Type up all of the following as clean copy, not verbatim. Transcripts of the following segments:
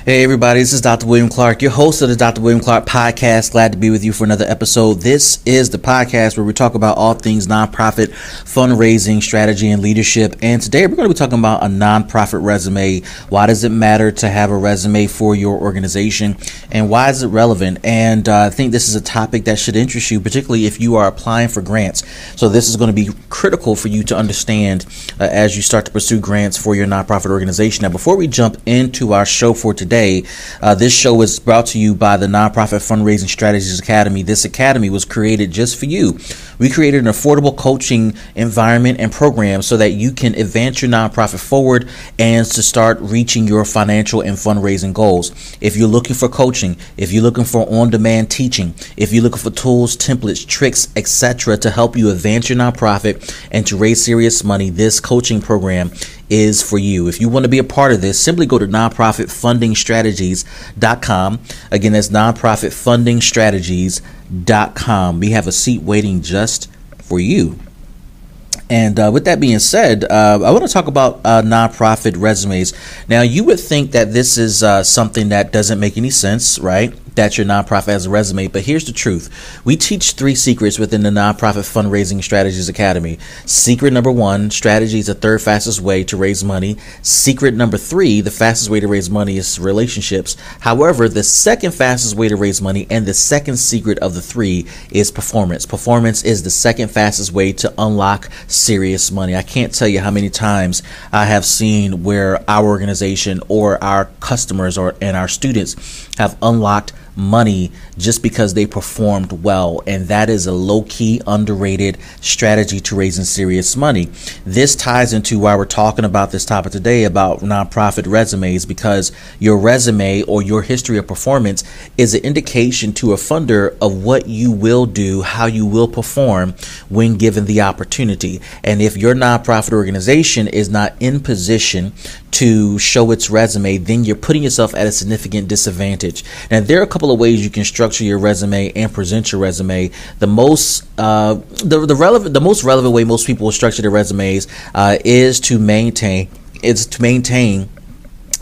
Hey everybody, this is Dr. William Clark, your host of the Dr. William Clark podcast. Glad to be with you for another episode. This is the podcast where we talk about all things nonprofit, fundraising, strategy, and leadership. And today we're going to be talking about a nonprofit resume. Why does it matter to have a resume for your organization? And why is it relevant? And I think this is a topic that should interest you, particularly if you are applying for grants. So this is going to be critical for you to understand as you start to pursue grants for your nonprofit organization. Now, before we jump into our show for today, this show is brought to you by the Nonprofit Fundraising Strategies Academy. This academy was created just for you. We created an affordable coaching environment and program so that you can advance your nonprofit forward and to start reaching your financial and fundraising goals. If you're looking for coaching, if you're looking for on-demand teaching, if you're looking for tools, templates, tricks, etc. to help you advance your nonprofit and to raise serious money, this coaching program is for you. If you want to be a part of this, simply go to nonprofitfundingstrategies.com. Again, that's nonprofitfundingstrategies.com. We have a seat waiting just for you. And with that being said, I want to talk about nonprofit resumes. Now, you would think that this is something that doesn't make any sense, right? That your nonprofit has a resume. But here's the truth. We teach 3 secrets within the Nonprofit Fundraising Strategies Academy. Secret number 1, strategy is the third fastest way to raise money. Secret number 3, the fastest way to raise money is relationships. However, the second fastest way to raise money and the second secret of the 3 is performance. Performance is the second fastest way to unlock serious money. I can't tell you how many times I have seen where our organization or our customers and our students have unlocked money just because they performed well, and that is a low-key underrated strategy to raising serious money. This ties into why we're talking about this topic today about nonprofit resumes, because your resume or your history of performance is an indication to a funder of what you will do, how you will perform when given the opportunity. And if your nonprofit organization is not in position to show its resume, then you're putting yourself at a significant disadvantage. Now, there are a couple of ways you can structure your resume and present your resume. The most relevant way most people will structure their resumes is to maintain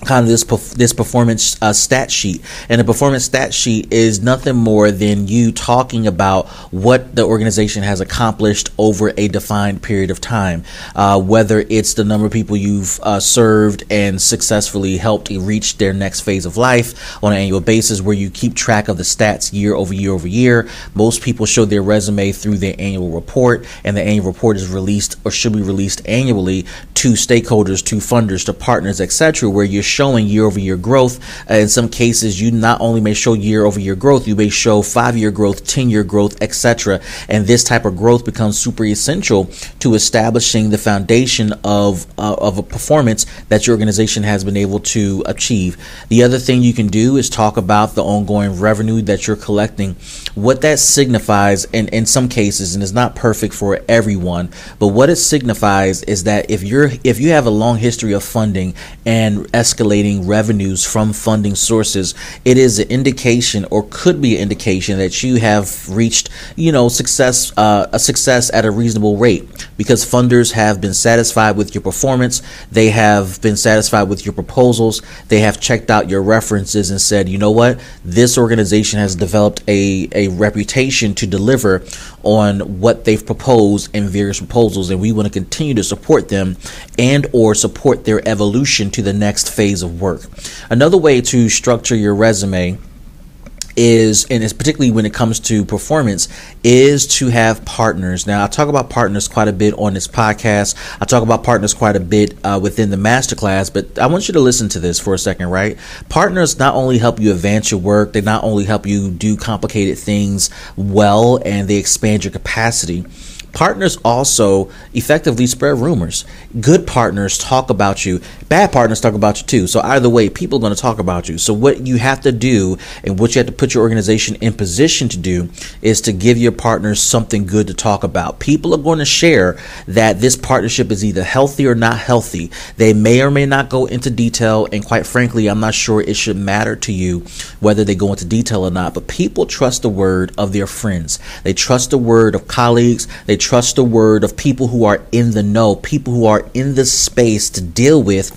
kind of this performance stat sheet. And the performance stat sheet is nothing more than you talking about what the organization has accomplished over a defined period of time, whether it's the number of people you've served and successfully helped reach their next phase of life on an annual basis, where you keep track of the stats year over year over year. Most people show their resume through their annual report, and the annual report is released or should be released annually to stakeholders, to funders, to partners, etc., where you're showing year-over-year growth. In some cases, you not only may show year-over-year growth, you may show 5-year growth, 10-year growth, etc. And this type of growth becomes super essential to establishing the foundation of a performance that your organization has been able to achieve. The other thing you can do is talk about the ongoing revenue that you're collecting. What that signifies, in some cases, and it's not perfect for everyone, but what it signifies is that if you have a long history of funding and escalating revenues from funding sources, it is an indication, or could be an indication, that you have reached, success at a reasonable rate, because funders have been satisfied with your performance. They have been satisfied with your proposals. They have checked out your references and said, you know what, this organization has developed a reputation to deliver on what they've proposed in various proposals, and we want to continue to support them and or support their evolution to the next phase of work. Another way to structure your resume is, and it's particularly when it comes to performance, is to have partners. Now, I talk about partners quite a bit on this podcast. I talk about partners quite a bit within the masterclass, but I want you to listen to this for a second, right? Partners not only help you advance your work, they not only help you do complicated things well, and they expand your capacity. Partners also effectively spread rumors. Good partners talk about you. Bad partners talk about you too. So either way, people are going to talk about you. So what you have to do, and what you have to put your organization in position to do, is to give your partners something good to talk about. People are going to share that this partnership is either healthy or not healthy. They may or may not go into detail, and quite frankly, I'm not sure it should matter to you whether they go into detail or not. But people trust the word of their friends. They trust the word of colleagues. They trust the word of people who are in the know, people who are in the space to deal with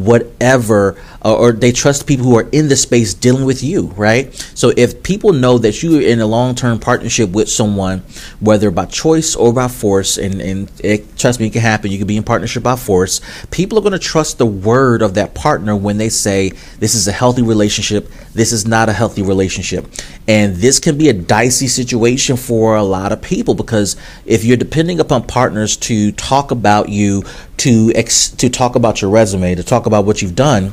whatever, or they trust people who are in the space dealing with you, right? So if people know that you are in a long-term partnership with someone, whether by choice or by force, and trust me, it can happen. You can be in partnership by force. People are going to trust the word of that partner when they say this is a healthy relationship, this is not a healthy relationship. And this can be a dicey situation for a lot of people, because if you're depending upon partners to talk about you, to talk about your resume, to talk about what you've done,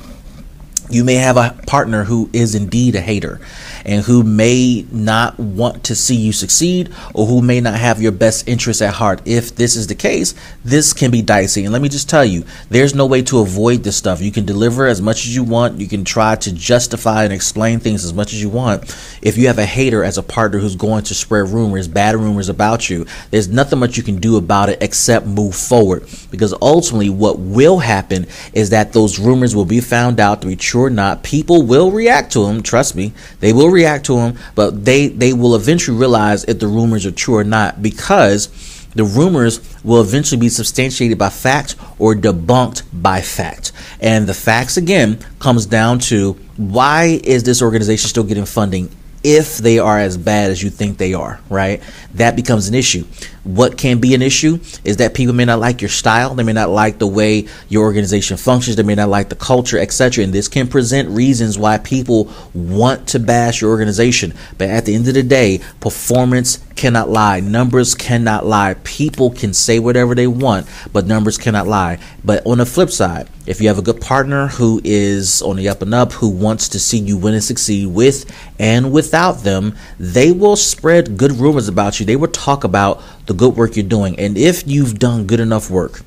you may have a partner who is indeed a hater and who may not want to see you succeed, or who may not have your best interests at heart. If this is the case, this can be dicey. And let me just tell you, there's no way to avoid this stuff. You can deliver as much as you want. You can try to justify and explain things as much as you want. If you have a hater as a partner who's going to spread rumors, bad rumors about you, there's nothing much you can do about it except move forward. Because ultimately what will happen is that those rumors will be found out to be true or not. People will react to them. Trust me, they will react to them, but they will eventually realize if the rumors are true or not, because the rumors will eventually be substantiated by fact or debunked by fact. And the facts, again, comes down to, why is this organization still getting funding if they are as bad as you think they are, right? That becomes an issue. What can be an issue is that people may not like your style. They may not like the way your organization functions. They may not like the culture, etc. And this can present reasons why people want to bash your organization. But at the end of the day, performance cannot lie. Numbers cannot lie. People can say whatever they want, but numbers cannot lie. But on the flip side, if you have a good partner who is on the up and up, who wants to see you win and succeed with and without them, they will spread good rumors about you. They will talk about the good work you're doing. And if you've done good enough work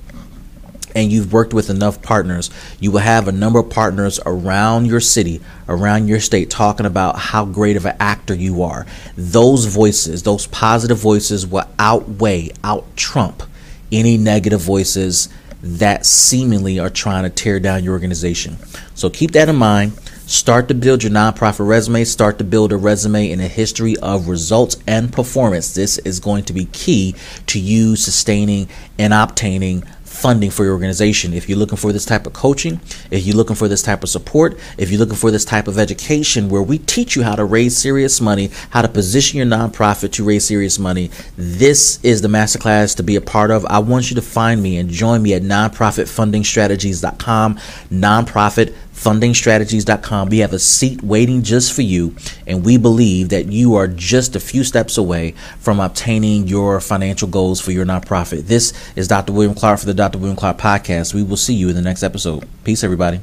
and you've worked with enough partners, you will have a number of partners around your city, around your state, talking about how great of an actor you are. Those voices, those positive voices, will out-trump any negative voices that seemingly are trying to tear down your organization. So keep that in mind. Start to build your nonprofit resume. Start to build a resume in a history of results and performance. This is going to be key to you sustaining and obtaining funding for your organization. If you're looking for this type of coaching, if you're looking for this type of support, if you're looking for this type of education where we teach you how to raise serious money, how to position your nonprofit to raise serious money, this is the masterclass to be a part of. I want you to find me and join me at nonprofitfundingstrategies.com, nonprofitfundingstrategies.com. We have a seat waiting just for you, and we believe that you are just a few steps away from obtaining your financial goals for your nonprofit. This is Dr. William Clark for the Dr. William Clark Podcast. We will see you in the next episode. Peace, everybody.